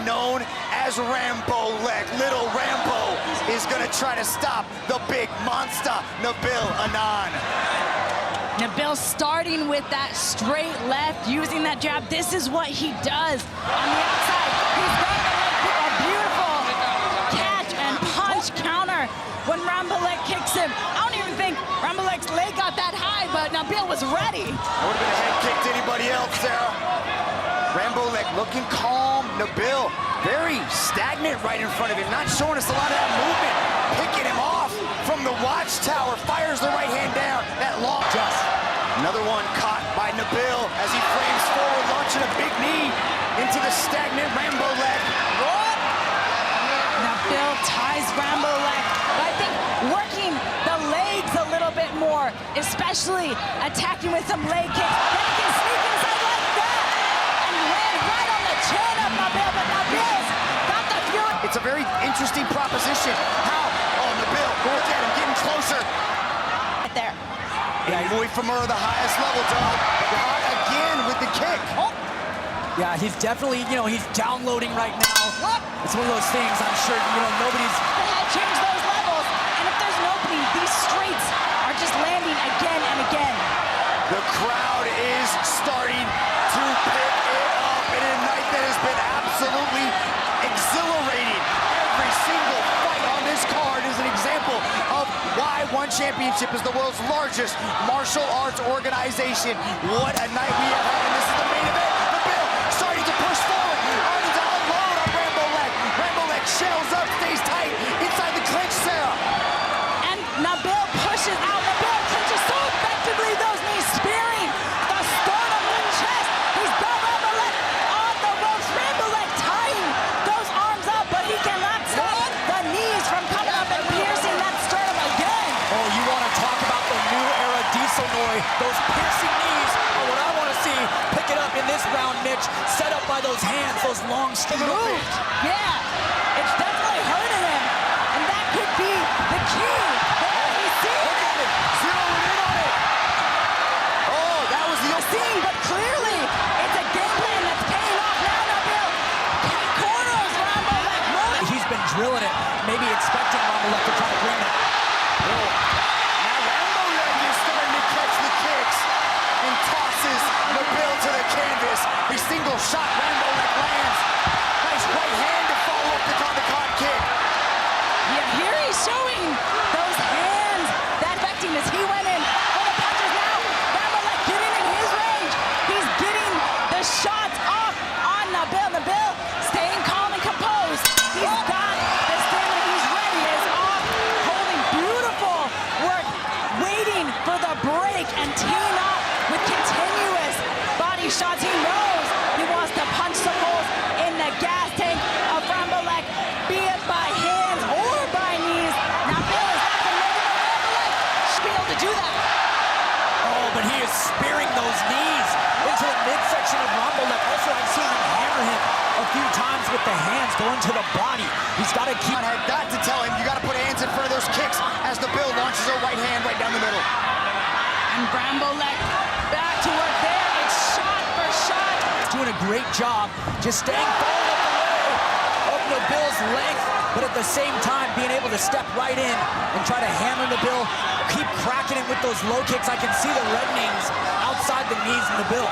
known as Rambolek. Little Rambo is gonna try to stop the big monster, Nabil Anane. Nabil starting with that straight left, using that jab. This is what he does on the outside. He's got a beautiful catch and punch counter when Rambolek kicks him. I don't even think Rambolek's leg got that high, but Nabil was ready. That would have been a head kick to anybody else, Sarah. Rambolek looking calm. Nabil very stagnant right in front of him, not showing us a lot of that movement. Picking him off from the watchtower, fires the right hand down. That long just. Another one caught by Nabil as he frames forward, launching a big knee into the stagnant Rambolek. Nabil ties Rambolek. I think working the legs a little bit more, especially attacking with some leg kicks. Then he can sneak inside like that and land right on the chin of Nabil, but Nabil's got the fury. It's a very interesting proposition. How? Oh, Nabil, look at him getting closer. Right there. Yeah, boy from her, the highest level, dog. Caught again with the kick. Oh. Yeah, he's definitely, he's downloading right now. What? It's one of those things, I'm sure, nobody's... They had changed those levels, and if there's nobody, these straights are just landing again and again. The crowd is starting to pick it up in a night that has been absolutely exhilarating. Every single fight on this card is an example of why One Championship is the world's largest martial arts organization. What a night we have had, and this is the main event. Nabil starting to push forward, already to unload on Rambolek. Rambolek shells up, stays tight inside the clinch, Sarah. And Nabil pushes out. Nabil clinches so effectively, those knees spearing the sternum and chest. He's got Rambolek on the ropes. Rambolek tying those arms up, but he cannot stop the knees from coming up and piercing that sternum again. Oh, you want to talk about the new era Dieselnoy. Those piercing knees are what I want to see. Pick it up in this round, Mitch. Set up by those hands, those long straight moves. Yeah, it's definitely hurting him, and that could be the key. There, he's seeing it. Zeroing in on it. Oh, that was the Scene, but clearly it's a game plan that's paying off now. Nabil corners Rambolek. He's been drilling it, maybe expecting Rambolek to try to bring that. Now Rambolek is starting to catch the kicks and tosses Nabil to the canvas. A single shot Rambolek lands. Nice right hand to follow up the Kondakon kick. Yeah, here he's showing those hands, that effectiveness. He went in for the punches now. Rambolek getting in his range. He's getting the shots off on Nabil. Nabil staying calm and composed. He's got the stamina. He's ready. Is off, holding beautiful work, waiting for the break and teeing up with continuous body shots. He knows he wants to punch some holes in the gas tank of Rambolek, be it by hands or by knees. Nabil is not going to make it, but Rambolek should be able to do that. Oh, but he is spearing those knees into the midsection of Rambolek. Also, I've seen him hammer him a few times with the hands going to the body. He's got to keep... Had got to tell him, you got to put hands in front of those kicks as Nabil launches a right hand right down the middle. And Rambolek back to work there. It's shot for shot. Doing a great job just staying far enough away of Nabil's length, but at the same time being able to step right in and try to hammer Nabil, keep cracking him with those low kicks. I can see the reddenings outside the knees of Nabil.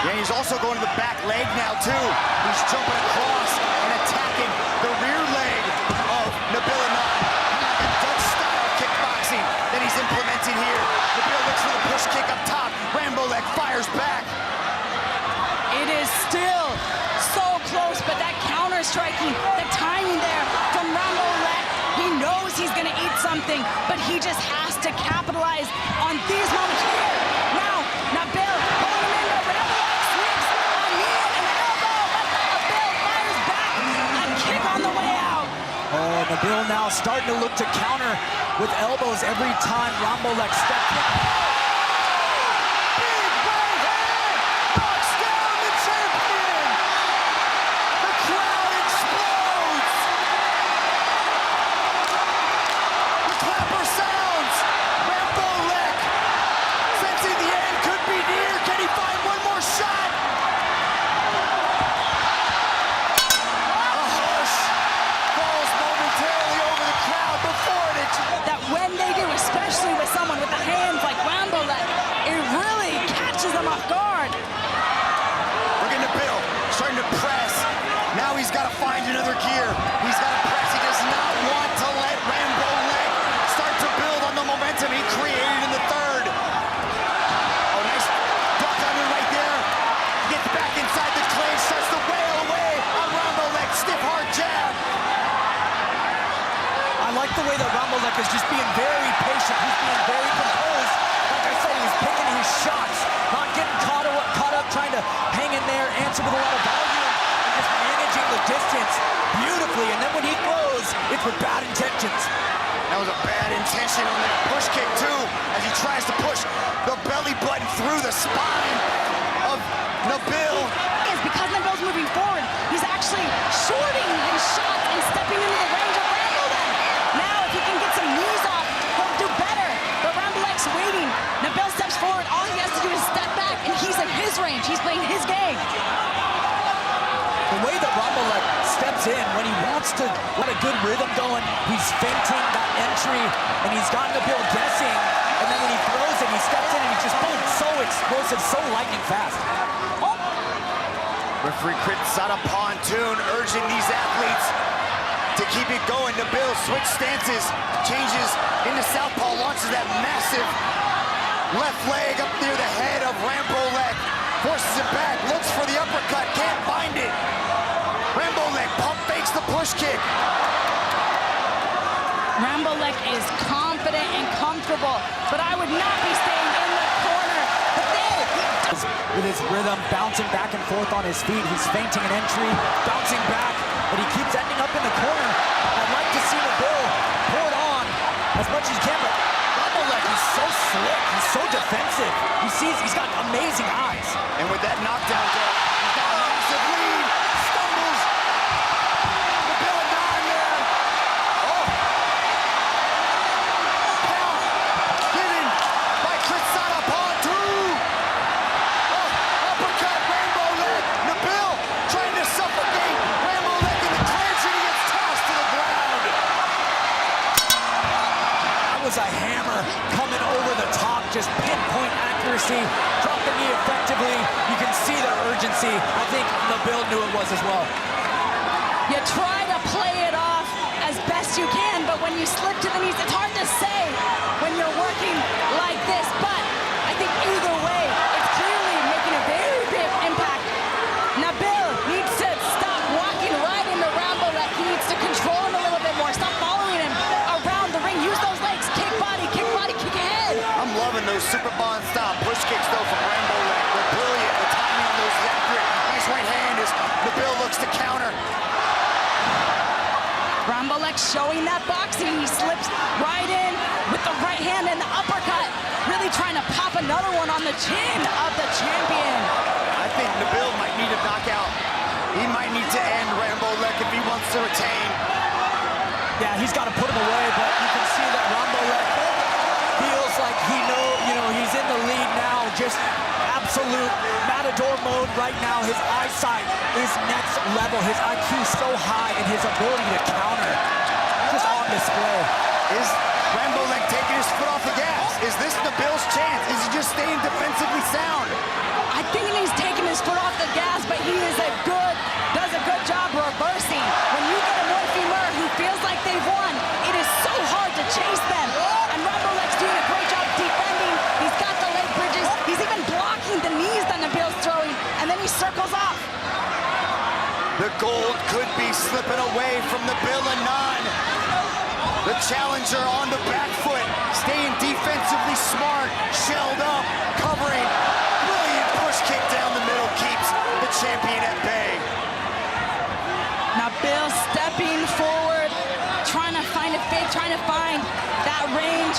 Yeah, he's also going to the back leg now too. He's jumping across and attacking the rear leg of Nabil Anane. Like a Dutch-style kickboxing that he's implementing here. Nabil looks for the push kick up top. Rambolek fires back. It is still so close, but that counter-striking, the timing there from Rambolek, he knows he's going to eat something, but he just has to capitalize on these moments here. Now, Nabil pulling him in, but Rambolek sweeps a knee and an elbow, but Nabil fires back, a kick on the way out. Oh, Nabil now starting to look to counter with elbows every time Rambolek steps in. find another gear. He's got to press. He does not want to let Rambolek start to build on the momentum he created in the third. Oh, nice duck under right there. Gets back inside the clinch, starts to wail away on Rambolek. Stiff hard jab. I like the way that Rambolek is just being very patient. He's being very composed. Like I said, he's picking his shots, not getting caught up trying to hang in there, answer with a lot of volume, and just managing the distance beautifully. And then when he throws, it's with bad intentions. That was a bad intention on that push kick, too, as he tries to push the belly button through the spine of Nabil. Because Nabil's moving forward, he's actually shorting his shots and stepping into the range of Rambolek. Now, if he can get some knees off, he'll do better. But Rambolek's waiting. Nabil steps forward. All he has to do is step back, and he's in his range. He's playing his game. The way that Rambolek steps in when he wants to get a good rhythm going, he's feinting that entry, and he's got Nabil guessing. And then when he throws it, he steps in, and he's just boom, so explosive, so lightning fast. Oh. Referee Chris out of pontoon, urging these athletes to keep it going. Nabil switch stances, changes into southpaw, launches that massive left leg up near the head of Rambolek, forces it back, looks for the uppercut, can't find it. Rambolek pump fakes the push kick. Rambolek is confident and comfortable, but I would not be staying in the corner. But there, with his rhythm, bouncing back and forth on his feet, he's feinting an entry, bouncing back, but he keeps ending up in the corner. I'd like to see Nabil pour it on as much as he can, but Rambolek is so slick, he's so defensive. He sees he's got amazing eyes. And with that knockdown, he's got a massive lead, stumbles. Nabil Anane there. Oh. Count given by Chris out of pontoon. Oh, uppercut, Rambolek. Nabil trying to suffocate Rambolek in the clinch, and he gets tossed to the ground. That was a hammer coming over the top, just pinpoint accuracy, drop the knee effectively. You can see the urgency. I think Nabil knew it was as well. you try to play it off as best you can, but when you slip to the knees, it's hard to say when you're working like this. But I think either way, it's clearly making a very big impact. Nabil needs to stop walking right into Rambolek. He needs to control him a little bit more. Stop following him around the ring. Use those legs. Kick body, kick ahead. I'm loving those super bond style push kicks though from Rambolek. They're brilliant. The timing on those is accurate. Nice right hand as Nabil looks to counter. Rambolek showing that boxing. He slips right in with the right hand and the uppercut. Really trying to pop another one on the chin of the champion. I think Nabil might need a knockout. He might need to end Rambolek if he wants to retain. Yeah, he's got to put him away, but you can see that Rambolek feels like he's in the lead now. Just absolute matador mode right now. His eyesight is next level. His IQ so high, and his ability to counter just on display. Is Rambolek taking his foot off the gas? Is this Nabil's chance? Is he just staying defensively sound? I think he's taking his foot off the gas, but he does a good job reversing. When you get a Morphemer who feels like they've won, it is so hard to chase them. And Rambolek's doing a great job defending. He's got the leg bridges. He's even blocking the knees that Nabil's throwing, and then he circles off. The gold could be slipping away from Nabil Anane. The challenger on the back foot, staying defensively smart, shelled up, covering. Brilliant push kick down the middle keeps the champion at bay. Nabil stepping forward, trying to find a fake, trying to find that range.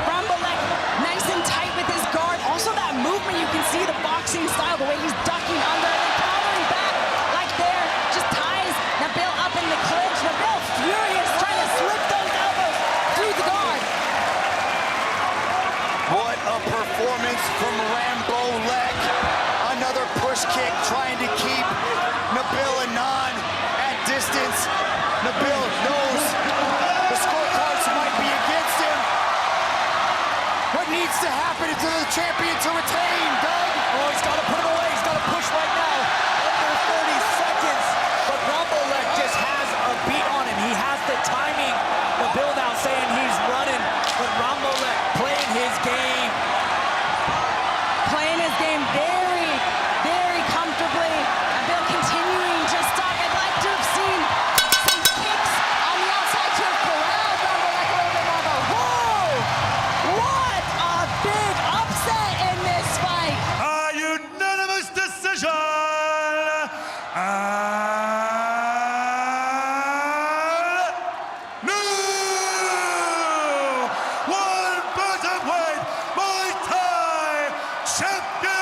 Rambolek nice and tight with his guard. Also that movement, you can see the boxing style, the way he's ducking under and countering back like there. Just ties Nabil up in the clinch. Nabil furious, trying to slip those elbows through the guard. What a performance from Rambolek. Another push kick trying to keep Nabil Anane at distance. Nabil knows the scorecards might be against him. What needs to happen is for the champion to retain, Doug? Oh, he's got to put him away. He's got to push right now. Under 30 seconds. But Rambolek timing. Nabil now saying he's running, but Rambolek playing his game. Playing his game very, very comfortably. Nabil continuing to stalk. I'd like to have seen some kicks on the outside to have corralled Rambolek a little bit more, but whoa! What a big upset in this fight! A unanimous decision. And new one bantamweight Muay Thai champion.